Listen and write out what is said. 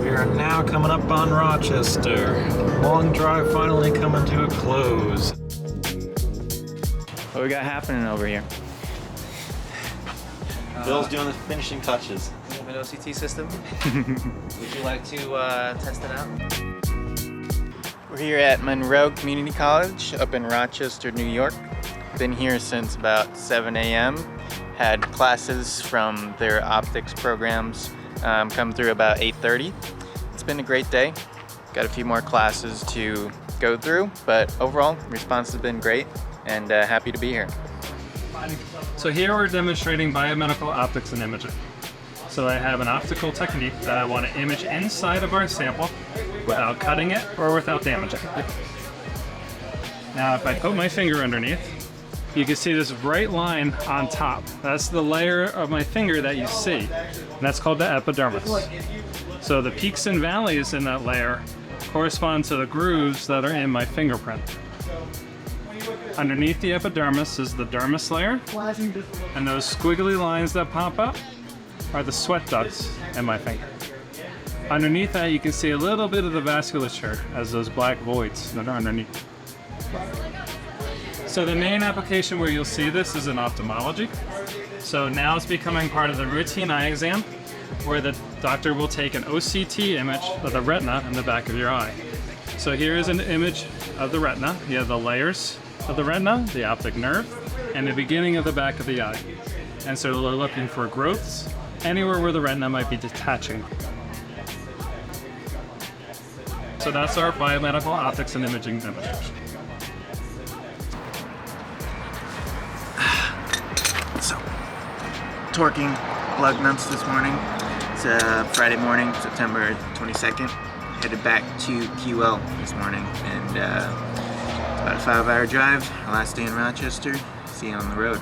We are now coming up on Rochester. Long drive finally coming to a close. What we got happening over here? Bill's doing the finishing touches. We have an OCT system. Would you like to test it out? We're here at Monroe Community College up in Rochester, New York. Been here since about 7 a.m. Had classes from their optics programs come through about 8:30. It's been a great day. Got a few more classes to go through, but overall, response has been great and happy to be here. So here we're demonstrating biomedical optics and imaging. So I have an optical technique that I want to image inside of our sample without cutting it or without damaging it. Now if I put my finger underneath, you can see this bright line on top. That's the layer of my finger that you see, and that's called the epidermis. So the peaks and valleys in that layer correspond to the grooves that are in my fingerprint. Underneath the epidermis is the dermis layer, and those squiggly lines that pop up are the sweat ducts in my finger. Underneath that you can see a little bit of the vasculature as those black voids that are underneath. So the main application where you'll see this is in ophthalmology. So now it's becoming part of the routine eye exam, where the doctor will take an OCT image of the retina in the back of your eye. So here is an image of the retina. You have the layers of the retina, the optic nerve, and the beginning of the back of the eye. And so they're looking for growths anywhere where the retina might be detaching. So that's our biomedical optics and imaging demonstration. So, torquing lug nuts this morning. It's Friday morning, September 22nd. Headed back to QL this morning, and it's about a 5-hour drive. Our last day in Rochester. See you on the road.